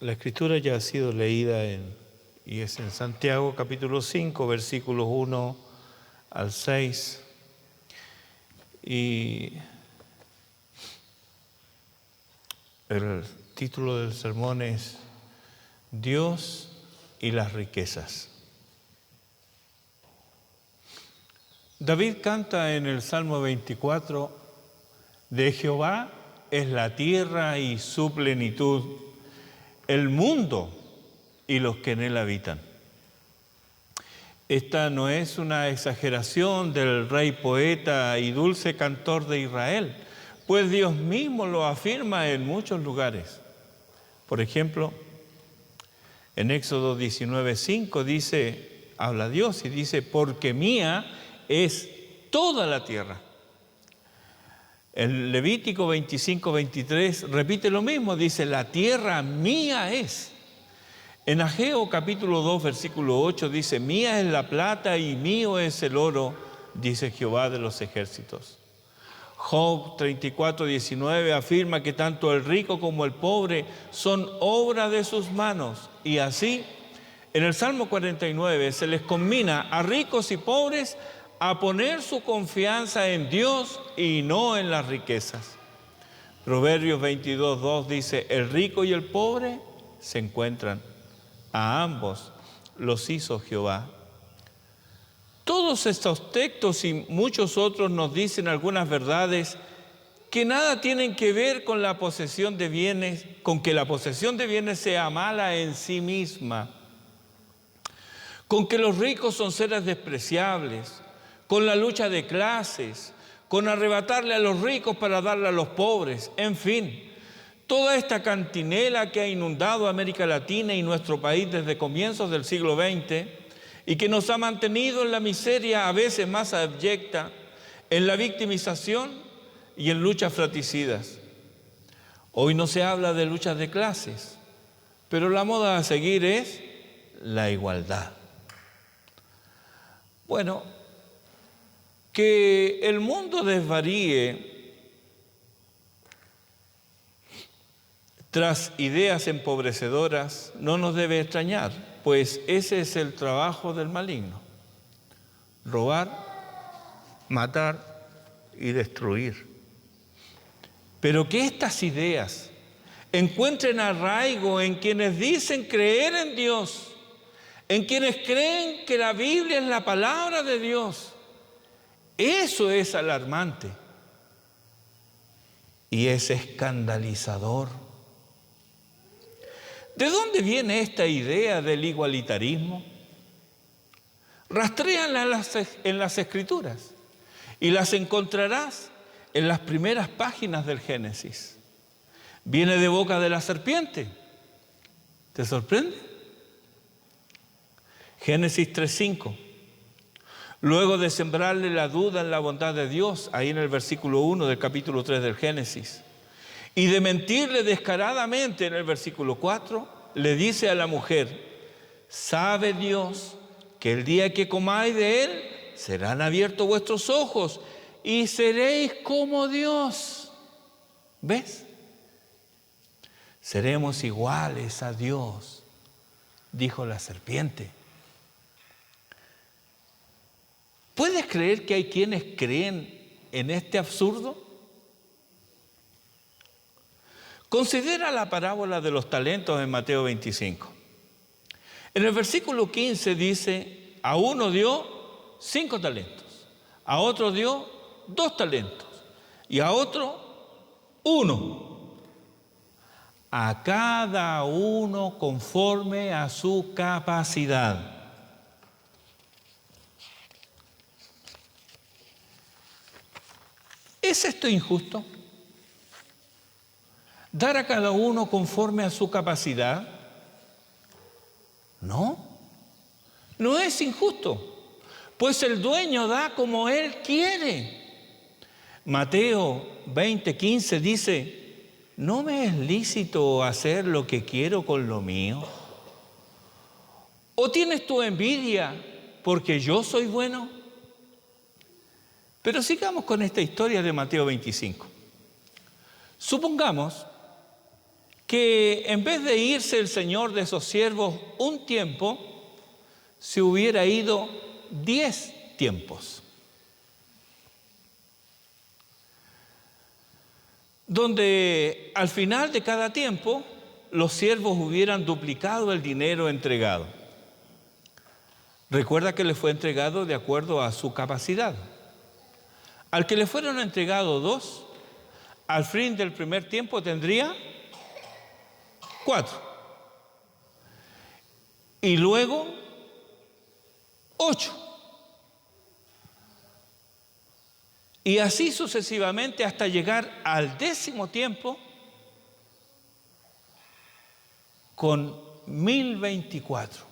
La escritura ya ha sido leída y es en Santiago capítulo 5, versículos 1 al 6. Y el título del sermón es Dios y las riquezas. David canta en el Salmo 24, de Jehová es la tierra y su plenitud, el mundo y los que en él habitan. Esta no es una exageración del rey poeta y dulce cantor de Israel, pues Dios mismo lo afirma en muchos lugares. Por ejemplo, en Éxodo 19:5 habla Dios y dice, porque mía es toda la tierra. El Levítico 25:23 repite lo mismo, dice, la tierra mía es. En Ageo capítulo 2, versículo 8 dice, mía es la plata y mío es el oro, dice Jehová de los ejércitos. Job 34:19 afirma que tanto el rico como el pobre son obra de sus manos. Y así, en el Salmo 49 se les conmina a ricos y pobres a poner su confianza en Dios y no en las riquezas. Proverbios 22:2 dice, el rico y el pobre se encuentran, a ambos los hizo Jehová. Todos estos textos y muchos otros nos dicen algunas verdades que nada tienen que ver con la posesión de bienes, con que la posesión de bienes sea mala en sí misma, con que los ricos son seres despreciables, con la lucha de clases, con arrebatarle a los ricos para darle a los pobres, en fin, toda esta cantinela que ha inundado América Latina y nuestro país desde comienzos del siglo XX y que nos ha mantenido en la miseria a veces más abyecta, en la victimización y en luchas fratricidas. Hoy no se habla de luchas de clases, pero la moda a seguir es la igualdad. Bueno, que el mundo desvaríe tras ideas empobrecedoras no nos debe extrañar, pues ese es el trabajo del maligno: robar, matar y destruir. Pero que estas ideas encuentren arraigo en quienes dicen creer en Dios, en quienes creen que la Biblia es la palabra de Dios, eso es alarmante y es escandalizador. ¿De dónde viene esta idea del igualitarismo? Rastréala en las Escrituras y las encontrarás en las primeras páginas del Génesis. Viene de boca de la serpiente. ¿Te sorprende? Génesis 3:5. Luego de sembrarle la duda en la bondad de Dios, ahí en el versículo 1 del capítulo 3 del Génesis, y de mentirle descaradamente en el versículo 4, le dice a la mujer, ¿sabe Dios que el día que comáis de él, serán abiertos vuestros ojos y seréis como Dios? ¿Ves? Seremos iguales a Dios, dijo la serpiente. ¿Puedes creer que hay quienes creen en este absurdo? Considera la parábola de los talentos en Mateo 25. En el versículo 15 dice, a uno dio 5 talentos, a otro dio 2 talentos y a otro 1. A cada uno conforme a su capacidad. ¿Es esto injusto? ¿Dar a cada uno conforme a su capacidad? No, no es injusto, pues el dueño da como él quiere. Mateo 20:15 dice, ¿no me es lícito hacer lo que quiero con lo mío? ¿O tienes tu envidia porque yo soy bueno? Pero sigamos con esta historia de Mateo 25. Supongamos que en vez de irse el Señor de esos siervos un tiempo, se hubiera ido 10 tiempos. Donde al final de cada tiempo los siervos hubieran duplicado el dinero entregado. Recuerda que le fue entregado de acuerdo a su capacidad. Al que le fueron entregados 2, al fin del primer tiempo tendría 4. Y luego 8. Y así sucesivamente hasta llegar al 10º tiempo con 1024.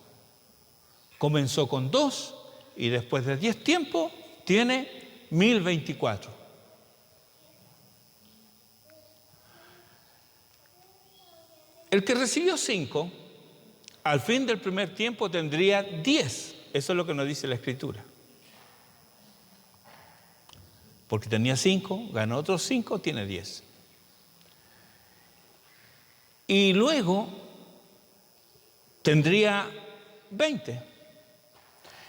Comenzó con 2 y después de 10 tiempos tiene 1024. El que recibió 5, al fin del primer tiempo tendría 10. Eso es lo que nos dice la Escritura. Porque tenía 5, ganó otros 5, tiene 10. Y luego tendría 20.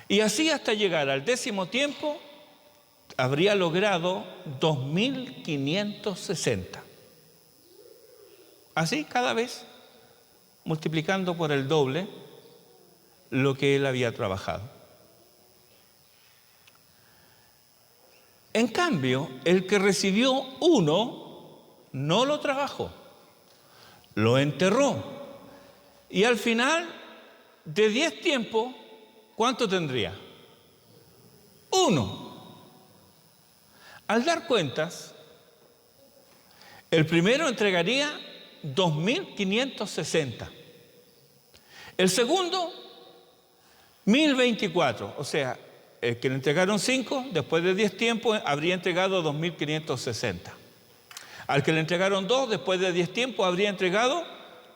Y así hasta llegar al 10º tiempo, habría logrado 2560. Así cada vez, multiplicando por el doble lo que él había trabajado. En cambio, el que recibió 1 no lo trabajó, lo enterró. Y al final de 10 tiempos, ¿cuánto tendría? 1. Al dar cuentas, el primero entregaría 2560. El segundo, 1024. O sea, el que le entregaron 5, después de 10 tiempos, habría entregado 2560. Al que le entregaron 2, después de 10 tiempos, habría entregado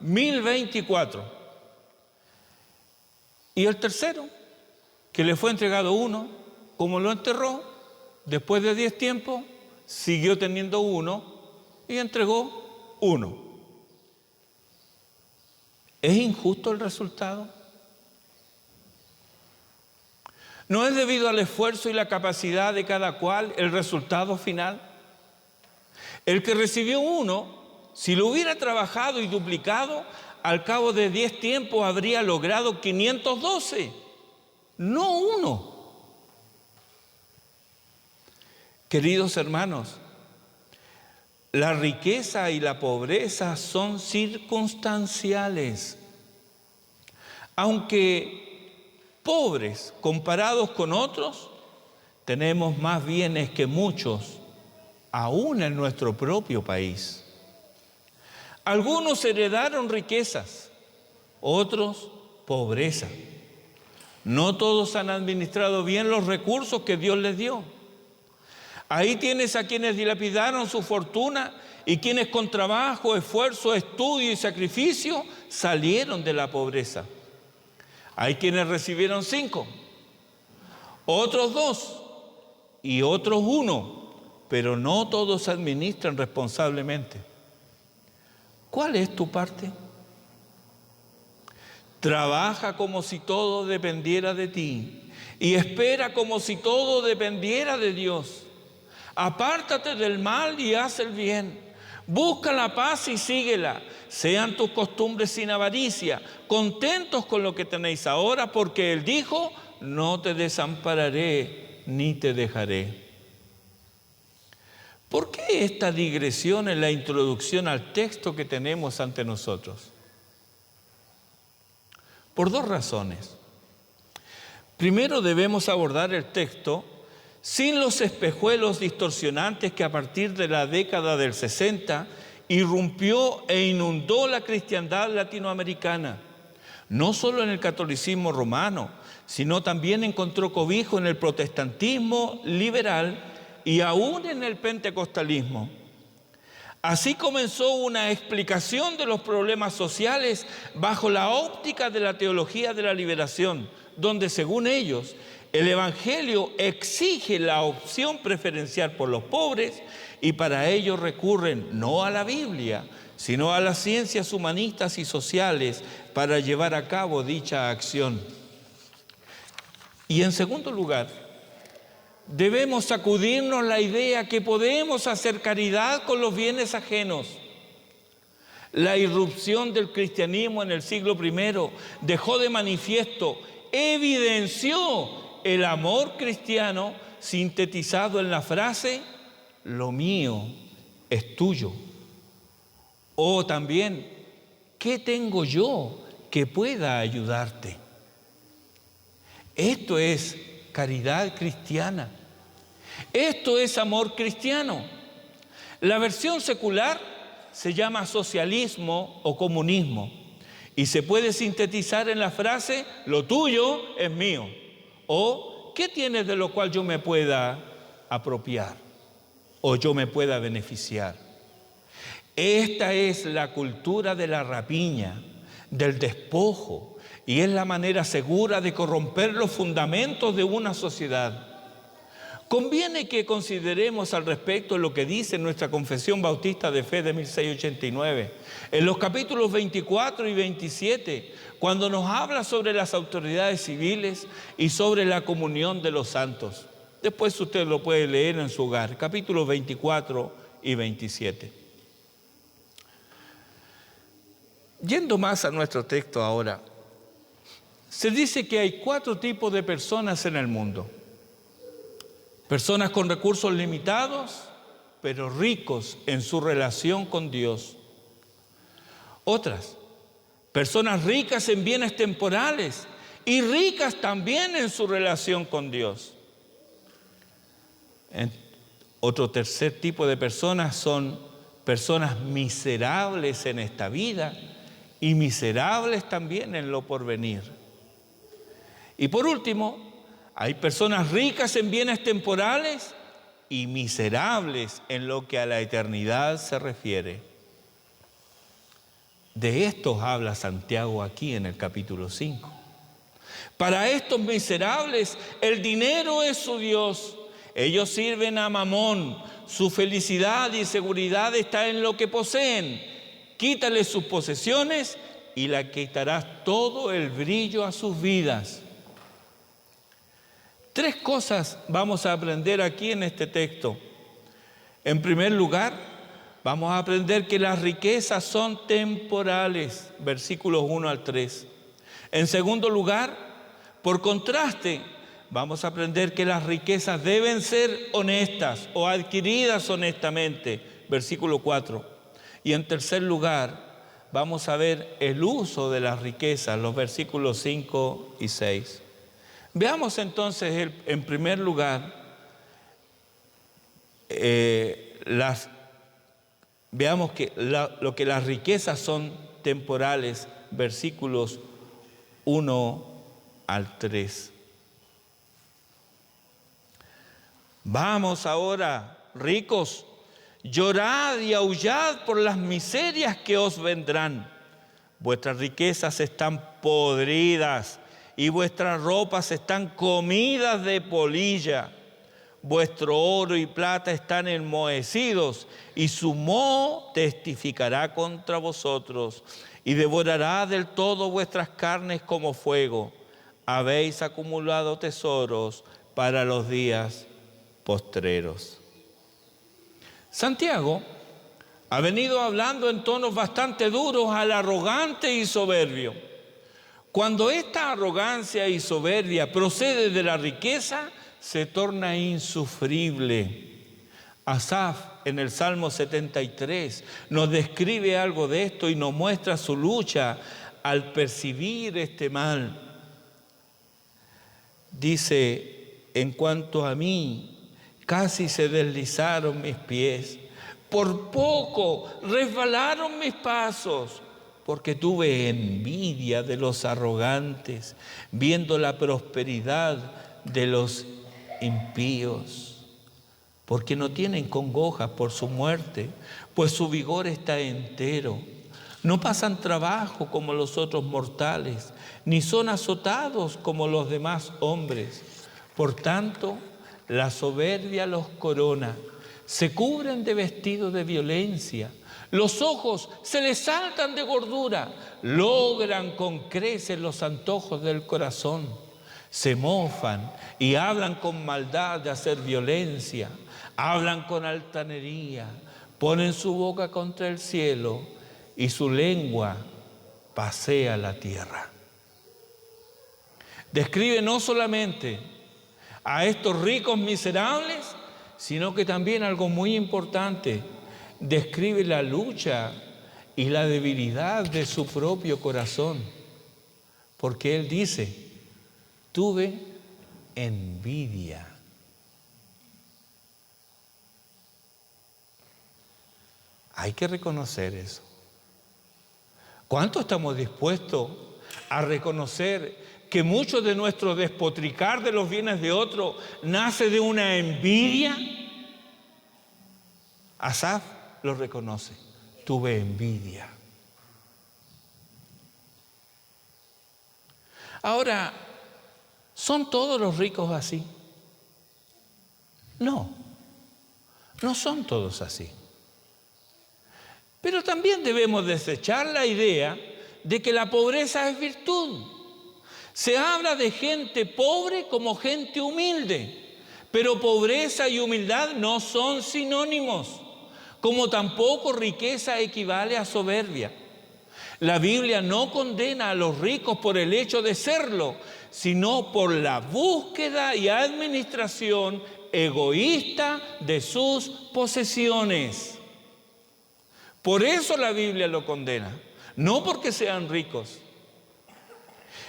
1024. Y el tercero, que le fue entregado 1, como lo enterró, después de 10 tiempos, siguió teniendo 1 y entregó 1. ¿Es injusto el resultado? ¿No es debido al esfuerzo y la capacidad de cada cual el resultado final? El que recibió 1, si lo hubiera trabajado y duplicado, al cabo de 10 tiempos habría logrado 512, no 1. Queridos hermanos, la riqueza y la pobreza son circunstanciales. Aunque pobres comparados con otros, tenemos más bienes que muchos, aún en nuestro propio país. Algunos heredaron riquezas, otros pobreza. No todos han administrado bien los recursos que Dios les dio. Ahí tienes a quienes dilapidaron su fortuna y quienes con trabajo, esfuerzo, estudio y sacrificio salieron de la pobreza. Hay quienes recibieron 5, otros 2 y otros 1, pero no todos administran responsablemente. ¿Cuál es tu parte? Trabaja como si todo dependiera de ti y espera como si todo dependiera de Dios. Apártate del mal y haz el bien. Busca la paz y síguela. Sean tus costumbres sin avaricia, contentos con lo que tenéis ahora, porque Él dijo, no te desampararé ni te dejaré. ¿Por qué esta digresión en la introducción al texto que tenemos ante nosotros? Por 2 razones. Primero, debemos abordar el texto sin los espejuelos distorsionantes que a partir de la década del 60 irrumpió e inundó la cristiandad latinoamericana. No solo en el catolicismo romano, sino también encontró cobijo en el protestantismo liberal y aún en el pentecostalismo. Así comenzó una explicación de los problemas sociales bajo la óptica de la teología de la liberación, donde según ellos, el Evangelio exige la opción preferencial por los pobres y para ello recurren no a la Biblia, sino a las ciencias humanistas y sociales para llevar a cabo dicha acción. Y en segundo lugar, debemos sacudirnos la idea que podemos hacer caridad con los bienes ajenos. La irrupción del cristianismo en el siglo I dejó de manifiesto, evidenció el amor cristiano sintetizado en la frase: lo mío es tuyo. O también, ¿qué tengo yo que pueda ayudarte? Esto es caridad cristiana. Esto es amor cristiano. La versión secular se llama socialismo o comunismo y se puede sintetizar en la frase: lo tuyo es mío. O, ¿qué tienes de lo cual yo me pueda apropiar o yo me pueda beneficiar? Esta es la cultura de la rapiña, del despojo, y es la manera segura de corromper los fundamentos de una sociedad. Conviene que consideremos al respecto lo que dice nuestra Confesión Bautista de Fe de 1689, en los capítulos 24 y 27, cuando nos habla sobre las autoridades civiles y sobre la comunión de los santos. Después usted lo puede leer en su hogar, capítulos 24 y 27. Yendo más a nuestro texto ahora, se dice que hay 4 tipos de personas en el mundo. Personas con recursos limitados, pero ricos en su relación con Dios. Otras, personas ricas en bienes temporales y ricas también en su relación con Dios. Otro tercer tipo de personas son personas miserables en esta vida y miserables también en lo porvenir. Y por último, hay personas ricas en bienes temporales y miserables en lo que a la eternidad se refiere. De estos habla Santiago aquí en el capítulo 5. Para estos miserables, el dinero es su Dios. Ellos sirven a Mamón. Su felicidad y seguridad está en lo que poseen. Quítales sus posesiones y le quitarás todo el brillo a sus vidas. 3 cosas vamos a aprender aquí en este texto. En primer lugar, vamos a aprender que las riquezas son temporales, versículos 1 al 3. En segundo lugar, por contraste, vamos a aprender que las riquezas deben ser honestas o adquiridas honestamente, versículo 4. Y en tercer lugar, vamos a ver el uso de las riquezas, los versículos 5 y 6. Veamos entonces, en primer lugar, veamos que lo que las riquezas son temporales, versículos 1 al 3. Vamos ahora, ricos, llorad y aullad por las miserias que os vendrán. Vuestras riquezas están podridas y vuestras ropas están comidas de polilla. Vuestro oro y plata están enmohecidos y su moho testificará contra vosotros y devorará del todo vuestras carnes como fuego. Habéis acumulado tesoros para los días postreros. Santiago ha venido hablando en tonos bastante duros al arrogante y soberbio. Cuando esta arrogancia y soberbia procede de la riqueza, se torna insufrible. Asaf, en el Salmo 73, nos describe algo de esto y nos muestra su lucha al percibir este mal. Dice: en cuanto a mí, casi se deslizaron mis pies, por poco resbalaron mis pasos, porque tuve envidia de los arrogantes, viendo la prosperidad de los impíos, porque no tienen congojas por su muerte, pues su vigor está entero. No pasan trabajo como los otros mortales, ni son azotados como los demás hombres. Por tanto, la soberbia los corona, se cubren de vestidos de violencia, Los ojos se les saltan de gordura, logran con creces los antojos del corazón, se mofan y hablan con maldad de hacer violencia, hablan con altanería, ponen su boca contra el cielo y su lengua pasea la tierra. Describe no solamente a estos ricos miserables, sino que también algo muy importante, describe la lucha y la debilidad de su propio corazón, porque él dice, tuve envidia. Hay que reconocer eso. ¿Cuánto estamos dispuestos a reconocer que mucho de nuestro despotricar de los bienes de otro nace de una envidia? Asaf lo reconoce, tuve envidia. Ahora, ¿son todos los ricos así? No, no son todos así. Pero también debemos desechar la idea de que la pobreza es virtud. Se habla de gente pobre como gente humilde, pero pobreza y humildad no son sinónimos, como tampoco riqueza equivale a soberbia. La Biblia no condena a los ricos por el hecho de serlo, sino por la búsqueda y administración egoísta de sus posesiones. Por eso la Biblia lo condena, no porque sean ricos.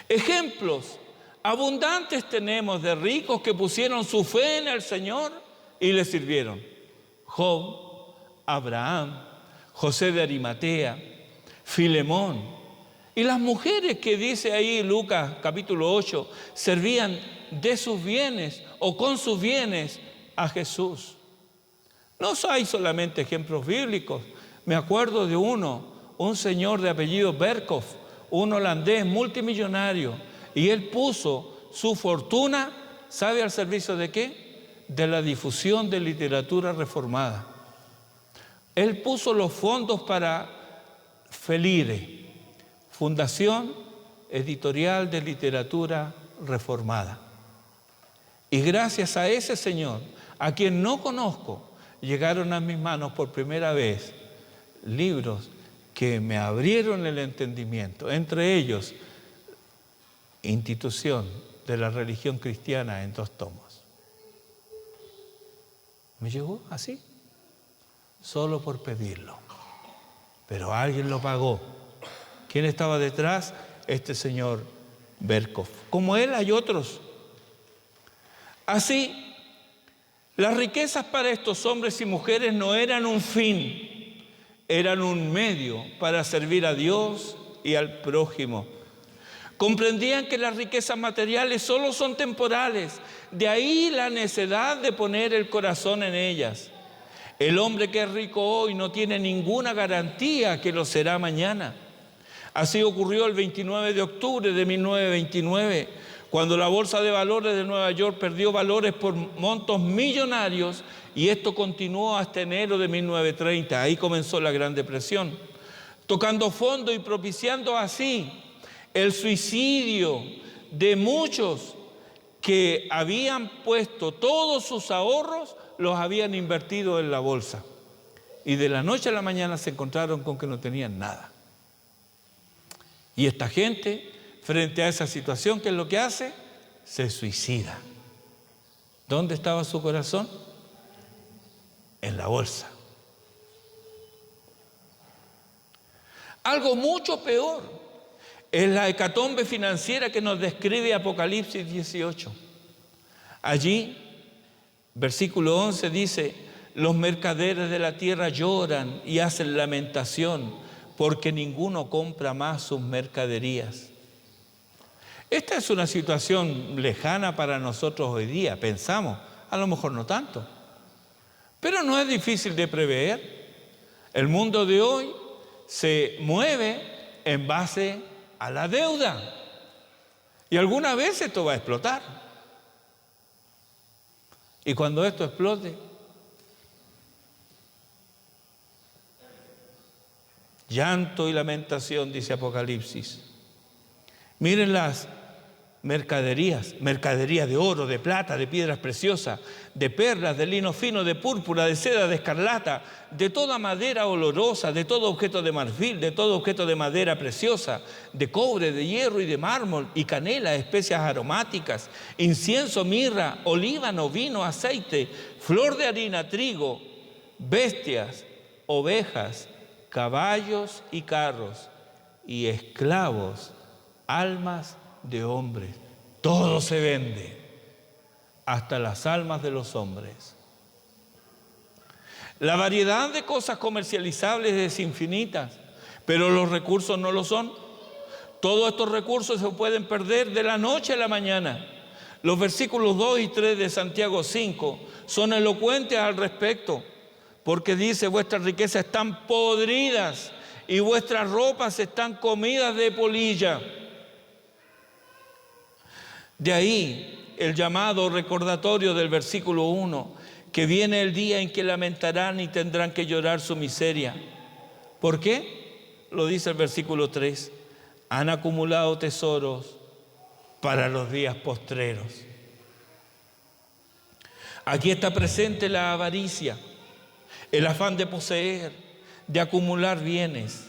Ejemplos abundantes tenemos de ricos que pusieron su fe en el Señor y le sirvieron. Job, Abraham, José de Arimatea, Filemón. Y las mujeres que dice ahí Lucas capítulo 8, servían de sus bienes o con sus bienes a Jesús. No hay solamente ejemplos bíblicos. Me acuerdo de un señor de apellido Berkhoff, un holandés multimillonario, y él puso su fortuna, ¿sabe al servicio de qué? De la difusión de literatura reformada. Él puso los fondos para Felire, Fundación Editorial de Literatura Reformada. Y gracias a ese señor, a quien no conozco, llegaron a mis manos por primera vez libros que me abrieron el entendimiento, entre ellos Institución de la Religión Cristiana en 2 tomos. Me llegó así, solo por pedirlo, pero alguien lo pagó. ¿Quién estaba detrás? Este señor Berkhoff. Como él hay otros. Así, las riquezas para estos hombres y mujeres no eran un fin, eran un medio para servir a Dios y al prójimo. Comprendían que las riquezas materiales solo son temporales, de ahí la necesidad de poner el corazón en ellas. El hombre que es rico hoy no tiene ninguna garantía que lo será mañana. Así ocurrió el 29 de octubre de 1929, cuando la Bolsa de Valores de Nueva York perdió valores por montos millonarios, y esto continuó hasta enero de 1930. Ahí comenzó la Gran Depresión, tocando fondo y propiciando así el suicidio de muchos que habían puesto todos sus ahorros, los habían invertido en la bolsa, y de la noche a la mañana se encontraron con que no tenían nada. Y esta gente, frente a esa situación, ¿qué es lo que hace? Se suicida. ¿Dónde estaba su corazón? En la bolsa. Algo mucho peor es la hecatombe financiera que nos describe Apocalipsis 18. Allí, versículo 11 dice: los mercaderes de la tierra lloran y hacen lamentación, porque ninguno compra más sus mercaderías. Esta es una situación lejana para nosotros hoy día, pensamos, a lo mejor no tanto, pero no es difícil de prever. El mundo de hoy se mueve en base a la deuda, y alguna vez esto va a explotar. Y cuando esto explote, llanto y lamentación, dice Apocalipsis. Miren las mercaderías de oro, de plata, de piedras preciosas, de perlas, de lino fino, de púrpura, de seda, de escarlata, de toda madera olorosa, de todo objeto de marfil, de todo objeto de madera preciosa, de cobre, de hierro y de mármol, y canela, especias aromáticas, incienso, mirra, olíbano, vino, aceite, flor de harina, trigo, bestias, ovejas, caballos y carros, y esclavos, almas de hombres. Todo se vende, hasta las almas de los hombres. La variedad de cosas comercializables es infinita, pero los recursos no lo son. Todos estos recursos se pueden perder de la noche a la mañana. Los versículos 2 y 3 de Santiago 5 son elocuentes al respecto, porque dice: vuestras riquezas están podridas y vuestras ropas están comidas de polilla. De ahí el llamado recordatorio del versículo 1, que viene el día en que lamentarán y tendrán que llorar su miseria. ¿Por qué? Lo dice el versículo 3. Han acumulado tesoros para los días postreros. Aquí está presente la avaricia, el afán de poseer, de acumular bienes.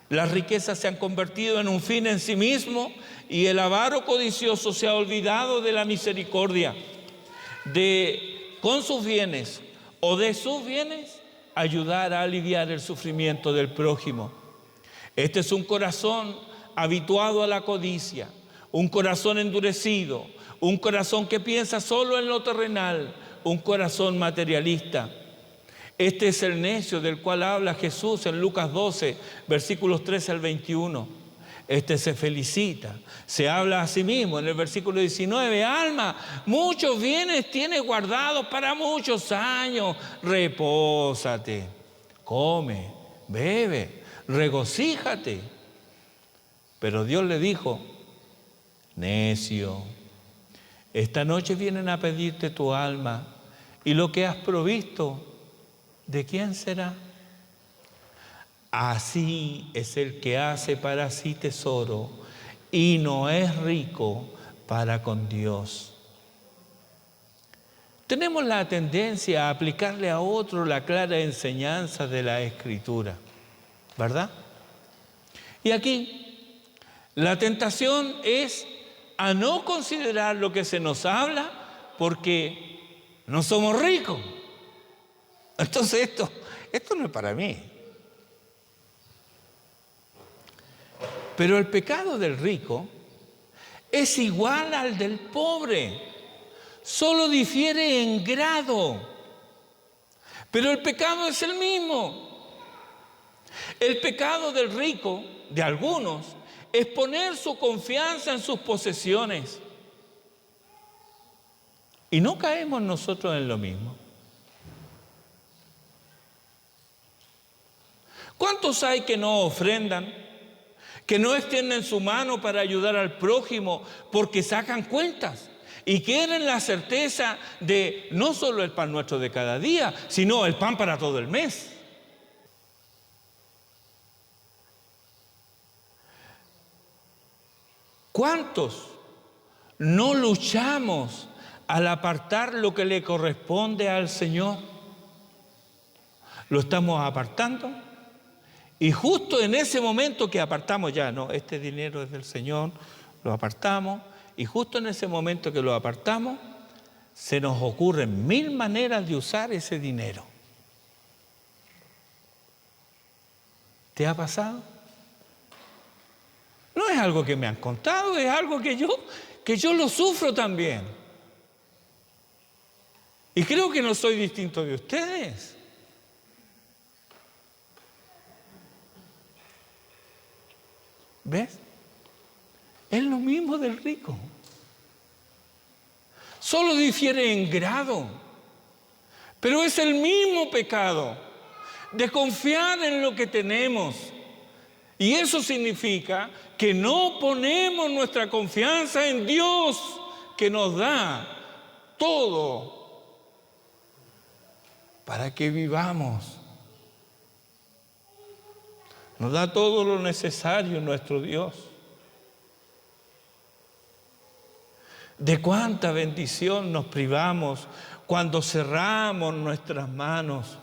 Las riquezas se han convertido en un fin en sí mismo, y el avaro codicioso se ha olvidado de la misericordia, de con sus bienes o de sus bienes ayudar a aliviar el sufrimiento del prójimo. Este es un corazón habituado a la codicia, un corazón endurecido, un corazón que piensa solo en lo terrenal, un corazón materialista. Este es el necio del cual habla Jesús en Lucas 12, versículos 13 al 21. Este se felicita, se habla a sí mismo en el versículo 19: alma, muchos bienes tienes guardados para muchos años, repósate, come, bebe, regocíjate. Pero Dios le dijo: necio, esta noche vienen a pedirte tu alma, y lo que has provisto, ¿de quién será? Así es el que hace para sí tesoro y no es rico para con Dios. Tenemos la tendencia a aplicarle a otro la clara enseñanza de la Escritura, ¿verdad? Y aquí la tentación es a no considerar lo que se nos habla porque no somos ricos. Entonces esto no es para mí. Pero el pecado del rico es igual al del pobre, solo difiere en grado, pero el pecado es el mismo. El pecado del rico, de algunos, es poner su confianza en sus posesiones. Y no caemos nosotros en lo mismo. ¿Cuántos hay que no ofrendan? Que no extienden su mano para ayudar al prójimo porque sacan cuentas y quieren la certeza de no solo el pan nuestro de cada día, sino el pan para todo el mes. ¿Cuántos no luchamos al apartar lo que le corresponde al Señor? Lo estamos apartando. Y justo en ese momento que apartamos ya, no, este dinero es del Señor, lo apartamos, y justo en ese momento que lo apartamos, se nos ocurren 1000 maneras de usar ese dinero. ¿Te ha pasado? No es algo que me han contado, es algo que yo lo sufro también. Y creo que no soy distinto de ustedes. ¿Ves? Es lo mismo del rico. Solo difiere en grado, pero es el mismo pecado de confiar en lo que tenemos. Y eso significa que no ponemos nuestra confianza en Dios, que nos da todo para que vivamos. Nos da todo lo necesario nuestro Dios. De cuánta bendición nos privamos cuando cerramos nuestras manos.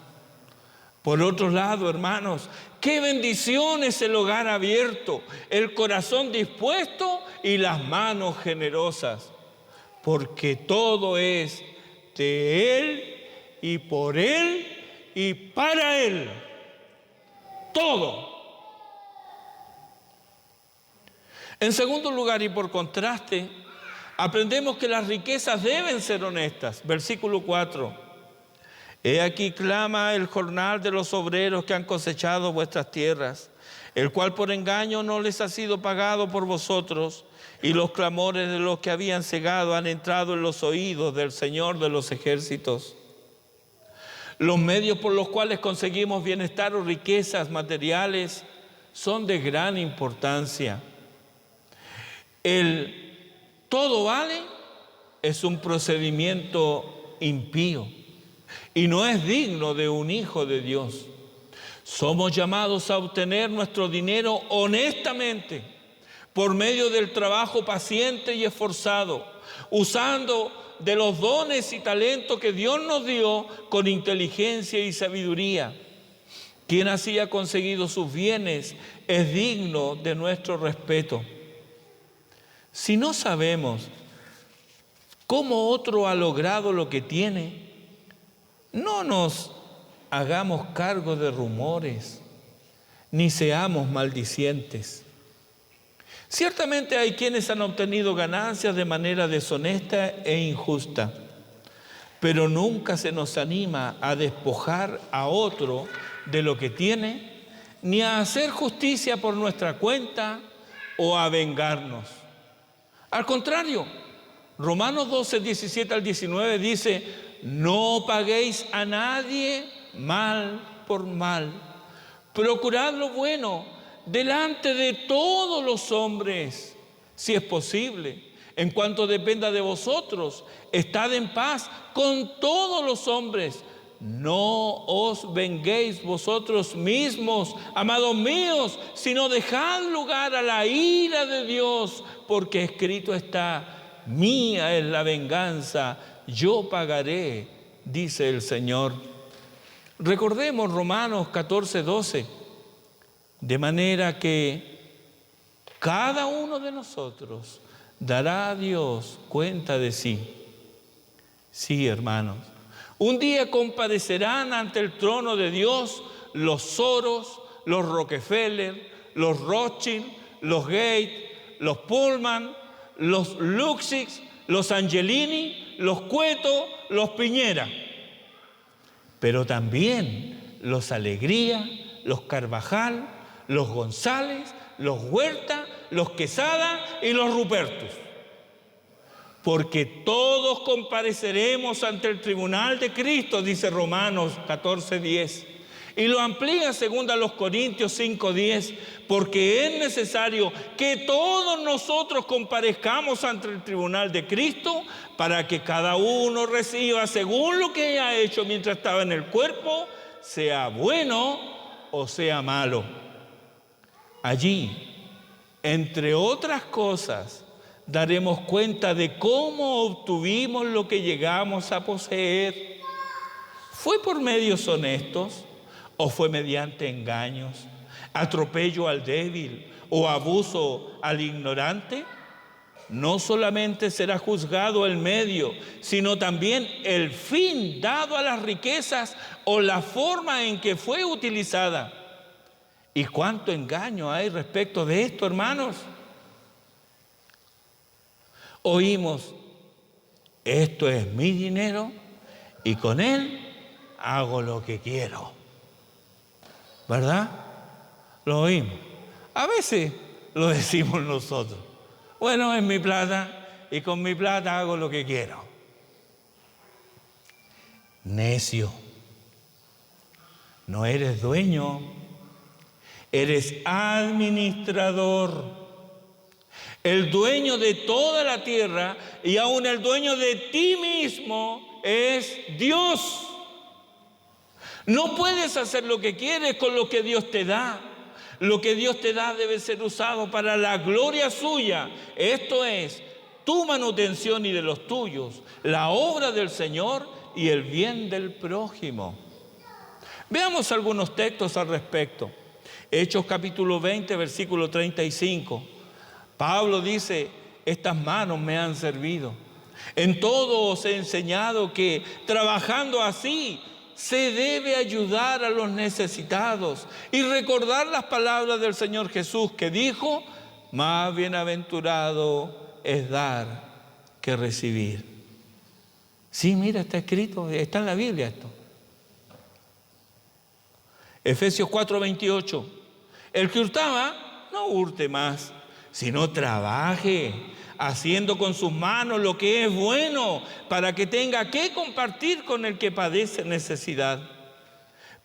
Por otro lado, hermanos, qué bendición es el hogar abierto, el corazón dispuesto y las manos generosas, porque todo es de Él y por Él y para Él. Todo. En segundo lugar, y por contraste, aprendemos que las riquezas deben ser honestas. Versículo 4. He aquí clama el jornal de los obreros que han cosechado vuestras tierras, el cual por engaño no les ha sido pagado por vosotros, y los clamores de los que habían cegado han entrado en los oídos del Señor de los ejércitos. Los medios por los cuales conseguimos bienestar o riquezas materiales son de gran importancia. El todo vale es un procedimiento impío y no es digno de un hijo de Dios. Somos llamados a obtener nuestro dinero honestamente, por medio del trabajo paciente y esforzado, usando de los dones y talentos que Dios nos dio con inteligencia y sabiduría. Quien así ha conseguido sus bienes es digno de nuestro respeto. Si no sabemos cómo otro ha logrado lo que tiene, no nos hagamos cargo de rumores, ni seamos maldicientes. Ciertamente hay quienes han obtenido ganancias de manera deshonesta e injusta, pero nunca se nos anima a despojar a otro de lo que tiene, ni a hacer justicia por nuestra cuenta o a vengarnos. Al contrario, Romanos 12, 17 al 19 dice: no paguéis a nadie mal por mal, procurad lo bueno delante de todos los hombres, si es posible. En cuanto dependa de vosotros, estad en paz con todos los hombres. No os venguéis vosotros mismos, amados míos, sino dejad lugar a la ira de Dios, porque escrito está: mía es la venganza, yo pagaré, dice el Señor. Recordemos Romanos 14, 12. De manera que cada uno de nosotros dará a Dios cuenta de sí. Sí, hermanos. Un día comparecerán ante el trono de Dios los Soros, los Rockefeller, los Rothschild, los Gates, los Pullman, los Luxig, los Angelini, los Cueto, los Piñera. Pero también los Alegría, los Carvajal, los González, los Huerta, los Quesada y los Rupertus. Porque todos compareceremos ante el tribunal de Cristo, dice Romanos 14, 10. Y lo amplía 2 Corintios 5, 10. Porque es necesario que todos nosotros comparezcamos ante el tribunal de Cristo para que cada uno reciba según lo que haya hecho mientras estaba en el cuerpo, sea bueno o sea malo. Allí, entre otras cosas, daremos cuenta de cómo obtuvimos lo que llegamos a poseer. ¿Fue por medios honestos o fue mediante engaños, atropello al débil o abuso al ignorante? No solamente será juzgado el medio, sino también el fin dado a las riquezas o la forma en que fue utilizada. ¿Y cuánto engaño hay respecto de esto, hermanos? Oímos: esto es mi dinero y con él hago lo que quiero. ¿Verdad? Lo oímos. A veces lo decimos nosotros. Bueno, es mi plata y con mi plata hago lo que quiero. Necio. No eres dueño, eres administrador. El dueño de toda la tierra y aún el dueño de ti mismo es Dios. No puedes hacer lo que quieres con lo que Dios te da. Lo que Dios te da debe ser usado para la gloria suya. Esto es, tu manutención y de los tuyos, la obra del Señor y el bien del prójimo. Veamos algunos textos al respecto. Hechos capítulo 20, versículo 35. Pablo dice, estas manos me han servido. En todo os he enseñado que trabajando así se debe ayudar a los necesitados y recordar las palabras del Señor Jesús que dijo, más bienaventurado es dar que recibir. Sí, mira, está escrito, está en la Biblia esto. Efesios 4:28. El que hurtaba, no hurte más, sino trabaje, haciendo con sus manos lo que es bueno, para que tenga que compartir con el que padece necesidad.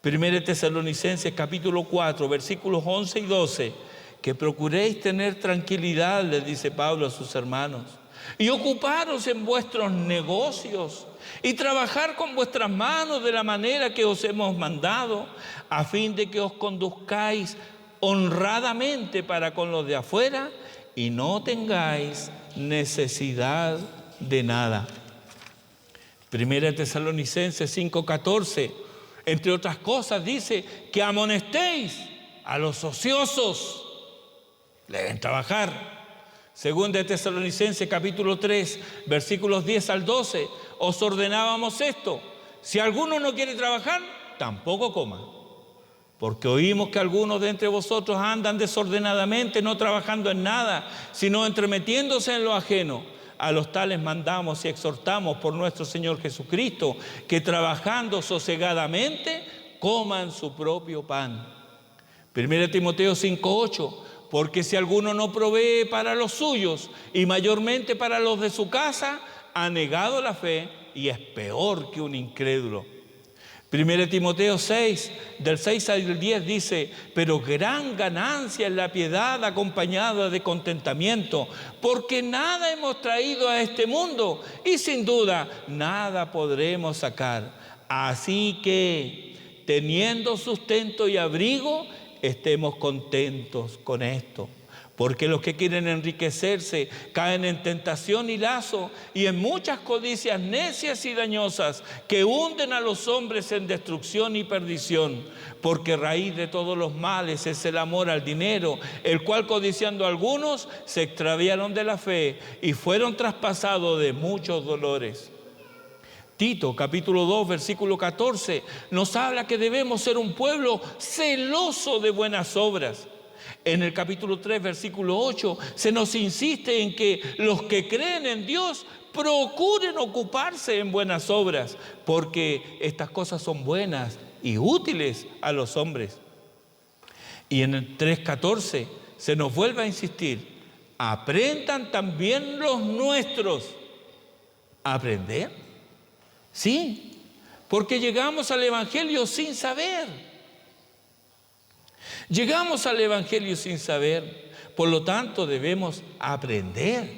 1 Tesalonicenses capítulo 4, versículos 11 y 12. Que procuréis tener tranquilidad, les dice Pablo a sus hermanos, y ocuparos en vuestros negocios, y trabajar con vuestras manos de la manera que os hemos mandado, a fin de que os conduzcáis honradamente para con los de afuera y no tengáis necesidad de nada. 1 Tesalonicenses 5:14, entre otras cosas, dice que amonestéis a los ociosos, deben trabajar. 2 Tesalonicenses capítulo 3, versículos 10 al 12, os ordenábamos esto: si alguno no quiere trabajar, tampoco coma. Porque oímos que algunos de entre vosotros andan desordenadamente, no trabajando en nada, sino entremetiéndose en lo ajeno. A los tales mandamos y exhortamos por nuestro Señor Jesucristo, que trabajando sosegadamente coman su propio pan. 1 Timoteo 5:8, porque si alguno no provee para los suyos y mayormente para los de su casa, ha negado la fe y es peor que un incrédulo. 1 Timoteo 6, del 6 al 10 dice, pero gran ganancia es la piedad acompañada de contentamiento, porque nada hemos traído a este mundo y sin duda nada podremos sacar. Así que, teniendo sustento y abrigo, estemos contentos con esto. Porque los que quieren enriquecerse caen en tentación y lazo y en muchas codicias necias y dañosas que hunden a los hombres en destrucción y perdición. Porque raíz de todos los males es el amor al dinero, el cual codiciando algunos se extraviaron de la fe y fueron traspasados de muchos dolores. Tito, capítulo 2, versículo 14, nos habla que debemos ser un pueblo celoso de buenas obras. En el capítulo 3, versículo 8, se nos insiste en que los que creen en Dios procuren ocuparse en buenas obras, porque estas cosas son buenas y útiles a los hombres. Y en el 3:14 se nos vuelve a insistir, aprendan también los nuestros. ¿Aprender? Sí, porque llegamos al Evangelio sin saber. Llegamos al Evangelio sin saber, por lo tanto debemos aprender.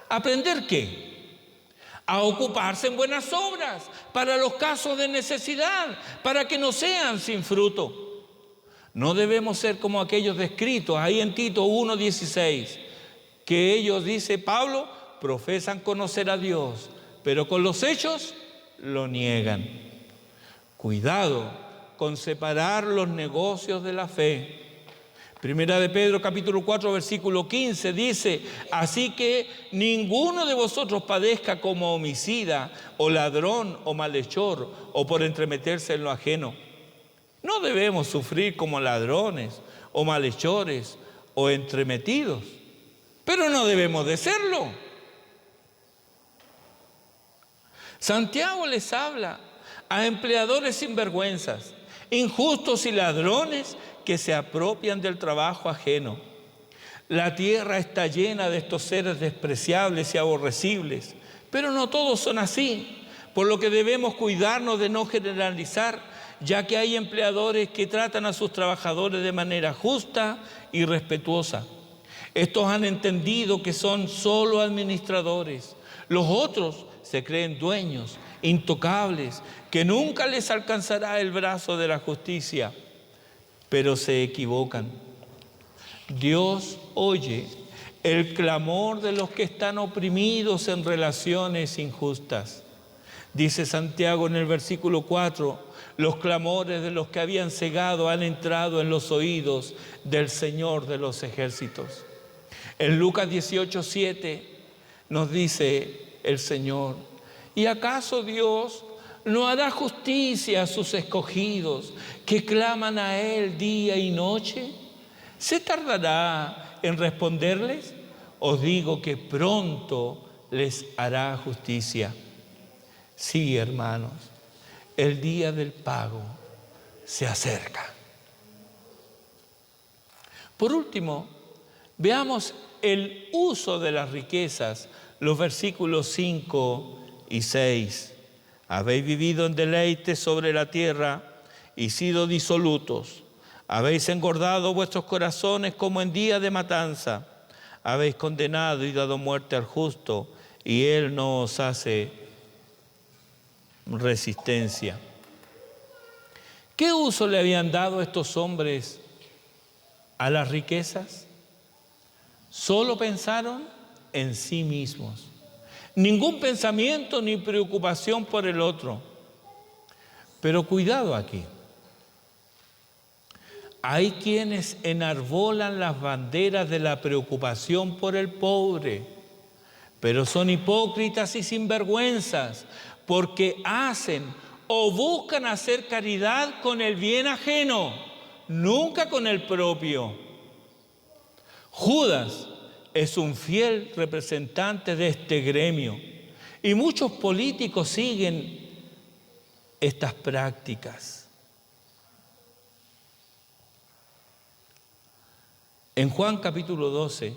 ¿Aprender qué? A ocuparse en buenas obras, para los casos de necesidad, para que no sean sin fruto. No debemos ser como aquellos descritos ahí en Tito 1:16, que ellos, dice Pablo, profesan conocer a Dios, pero con los hechos lo niegan. Cuidado con separar los negocios de la fe. Primera de Pedro capítulo 4 versículo 15 dice, así que ninguno de vosotros padezca como homicida o ladrón o malhechor o por entremeterse en lo ajeno. No debemos sufrir como ladrones o malhechores o entremetidos, pero no debemos de serlo. Santiago les habla a empleadores sinvergüenzas, injustos y ladrones que se apropian del trabajo ajeno. La tierra está llena de estos seres despreciables y aborrecibles, pero no todos son así, por lo que debemos cuidarnos de no generalizar, ya que hay empleadores que tratan a sus trabajadores de manera justa y respetuosa. Estos han entendido que son solo administradores. Los otros se creen dueños, intocables, que nunca les alcanzará el brazo de la justicia. pero se equivocan. Dios oye el clamor de los que están oprimidos en relaciones injustas. Dice Santiago en el versículo 4, los clamores de los que habían cegado han entrado en los oídos del Señor de los ejércitos. En Lucas 18:7 nos dice el Señor: ¿y acaso Dios no hará justicia a sus escogidos que claman a Él día y noche? ¿Se tardará en responderles? Os digo que pronto les hará justicia. Sí, hermanos, el día del pago se acerca. Por último, veamos el uso de las riquezas, los versículos 5 y 6. Habéis vivido en deleite sobre la tierra y sido disolutos. Habéis engordado vuestros corazones como en día de matanza. Habéis condenado y dado muerte al justo, y él no os hace resistencia. ¿Qué uso le habían dado estos hombres a las riquezas? Solo pensaron en sí mismos. Ningún pensamiento ni preocupación por el otro. Pero cuidado aquí. Hay quienes enarbolan las banderas de la preocupación por el pobre, pero son hipócritas y sinvergüenzas, porque hacen o buscan hacer caridad con el bien ajeno, nunca con el propio. Judas es un fiel representante de este gremio y muchos políticos siguen estas prácticas. En Juan capítulo 12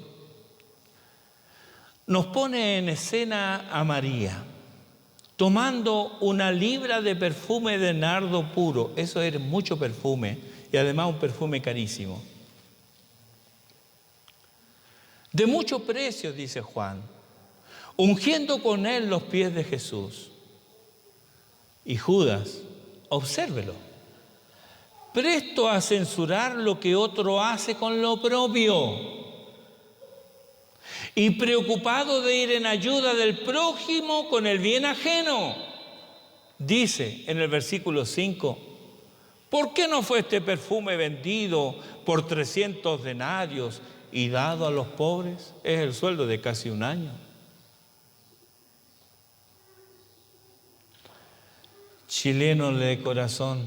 nos pone en escena a María tomando una libra de perfume de nardo puro. Eso era mucho perfume y además un perfume carísimo. De mucho precio, dice Juan, ungiendo con él los pies de Jesús. Y Judas, obsérvelo, presto a censurar lo que otro hace con lo propio y preocupado de ir en ayuda del prójimo con el bien ajeno. Dice en el versículo 5, ¿por qué no fue este perfume vendido por 300 denarios y dado a los pobres? Es el sueldo de casi un año. Chileno de corazón,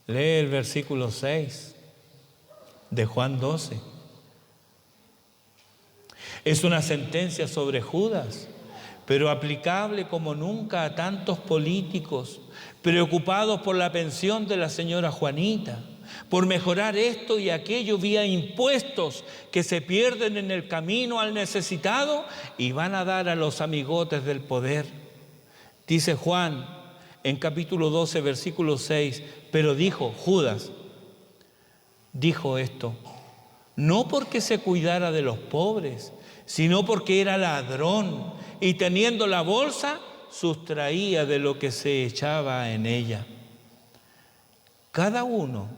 lee el versículo 6 de Juan 12. Es una sentencia sobre Judas, pero aplicable como nunca a tantos políticos preocupados por la pensión de la señora Juanita, por mejorar esto y aquello vía impuestos que se pierden en el camino al necesitado y van a dar a los amigotes del poder. Dice Juan en capítulo 12, versículo 6, pero dijo, Judas, dijo esto, no porque se cuidara de los pobres, sino porque era ladrón y teniendo la bolsa, sustraía de lo que se echaba en ella. Cada uno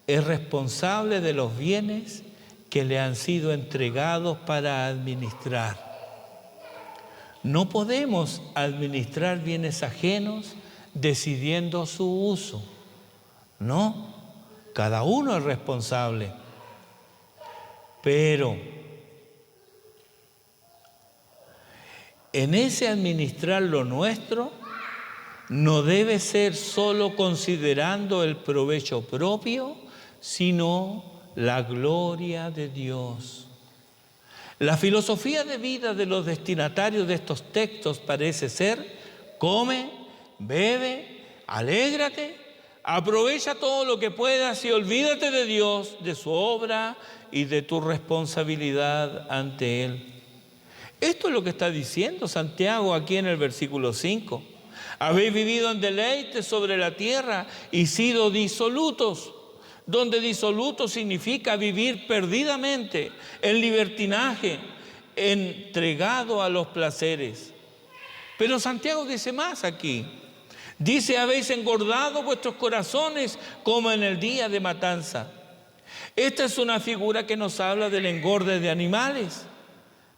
es responsable de los bienes que le han sido entregados para administrar. No podemos administrar bienes ajenos decidiendo su uso. No, cada uno es responsable. Pero en ese administrar lo nuestro, no debe ser solo considerando el provecho propio, sino la gloria de Dios. La filosofía de vida de los destinatarios de estos textos parece ser: come, bebe, alégrate, aprovecha todo lo que puedas y olvídate de Dios, de su obra y de tu responsabilidad ante Él. Esto es lo que está diciendo Santiago aquí en el versículo 5. Habéis vivido en deleite sobre la tierra y sido disolutos, donde disoluto significa vivir perdidamente, en libertinaje, entregado a los placeres. Pero Santiago dice más aquí. Dice, habéis engordado vuestros corazones como en el día de matanza. Esta es una figura que nos habla del engorde de animales.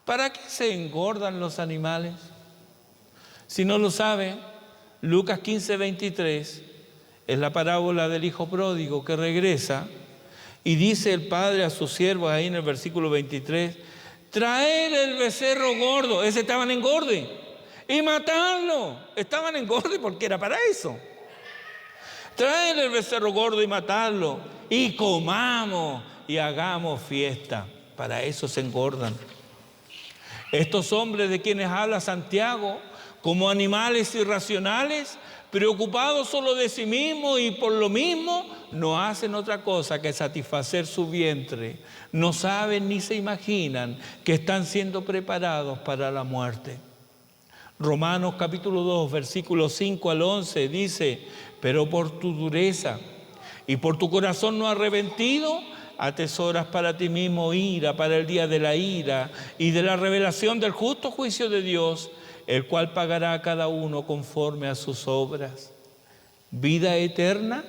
¿Para qué se engordan los animales? Si no lo sabe, Lucas 15:23 es la parábola del hijo pródigo que regresa y dice el padre a sus siervos ahí en el versículo 23, traer el becerro gordo, ese estaba en engorde, y matarlo. Estaban en engorde porque era para eso. Traer el becerro gordo y matarlo, y comamos y hagamos fiesta. Para eso se engordan. Estos hombres de quienes habla Santiago, como animales irracionales, preocupados solo de sí mismos y por lo mismo, no hacen otra cosa que satisfacer su vientre. No saben ni se imaginan que están siendo preparados para la muerte. Romanos capítulo 2, versículos 5 al 11 dice, pero por tu dureza y por tu corazón no arrepentido, atesoras para ti mismo ira para el día de la ira y de la revelación del justo juicio de Dios, el cual pagará a cada uno conforme a sus obras. Vida eterna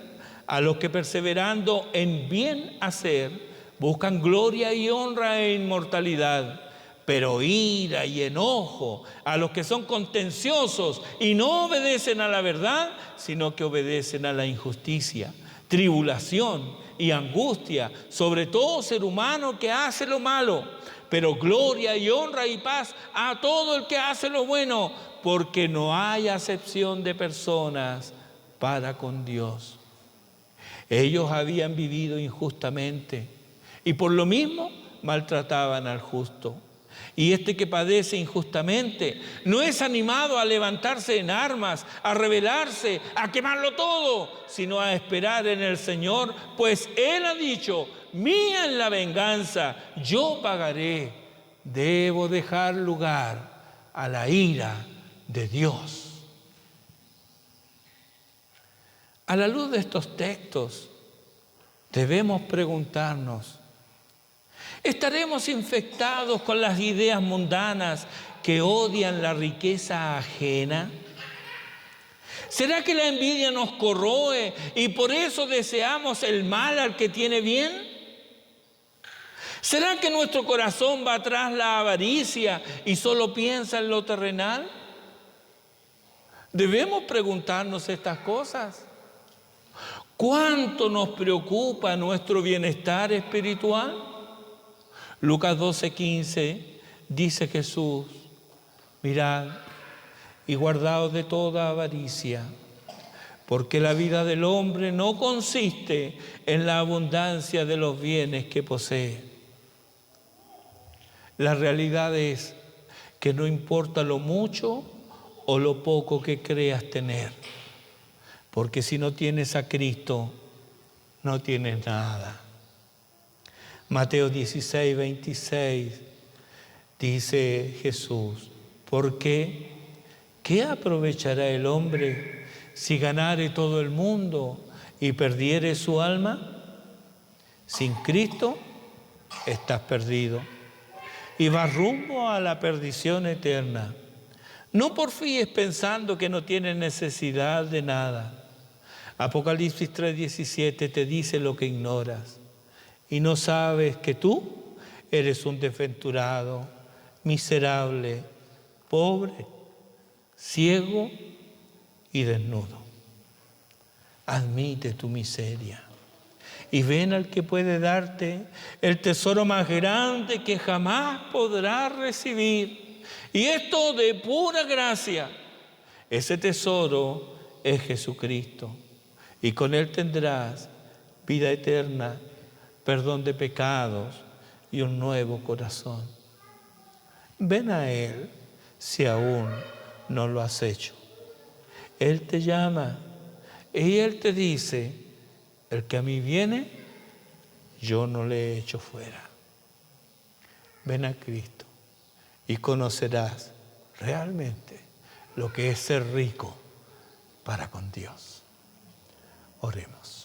a los que perseverando en bien hacer buscan gloria y honra e inmortalidad, pero ira y enojo a los que son contenciosos y no obedecen a la verdad, sino que obedecen a la injusticia, tribulación y angustia sobre todo ser humano que hace lo malo, pero gloria y honra y paz a todo el que hace lo bueno, porque no hay acepción de personas para con Dios. Ellos habían vivido injustamente y por lo mismo maltrataban al justo. Y este que padece injustamente no es animado a levantarse en armas, a rebelarse, a quemarlo todo, sino a esperar en el Señor, pues Él ha dicho, mía es la venganza, yo pagaré. Debo dejar lugar a la ira de Dios. A la luz de estos textos, debemos preguntarnos, ¿estaremos infectados con las ideas mundanas que odian la riqueza ajena? ¿Será que la envidia nos corroe y por eso deseamos el mal al que tiene bien? ¿Será que nuestro corazón va tras la avaricia y solo piensa en lo terrenal? Debemos preguntarnos estas cosas. ¿Cuánto nos preocupa nuestro bienestar espiritual? Lucas 12:15 dice Jesús, mirad y guardaos de toda avaricia, porque la vida del hombre no consiste en la abundancia de los bienes que posee. La realidad es que no importa lo mucho o lo poco que creas tener, porque si no tienes a Cristo, no tienes nada. Mateo 16:26 dice Jesús, ¿por qué? ¿Qué aprovechará el hombre si ganare todo el mundo y perdiere su alma? Sin Cristo estás perdido y vas rumbo a la perdición eterna. No porfíes pensando que no tienes necesidad de nada. Apocalipsis 3:17 te dice lo que ignoras. Y no sabes que tú eres un desventurado, miserable, pobre, ciego y desnudo. Admite tu miseria y ven al que puede darte el tesoro más grande que jamás podrás recibir. Y esto de pura gracia. Ese tesoro es Jesucristo. Y con Él tendrás vida eterna, perdón de pecados y un nuevo corazón. Ven a Él si aún no lo has hecho. Él te llama y Él te dice, el que a mí viene, yo no le echo fuera. Ven a Cristo y conocerás realmente lo que es ser rico para con Dios. Oremos.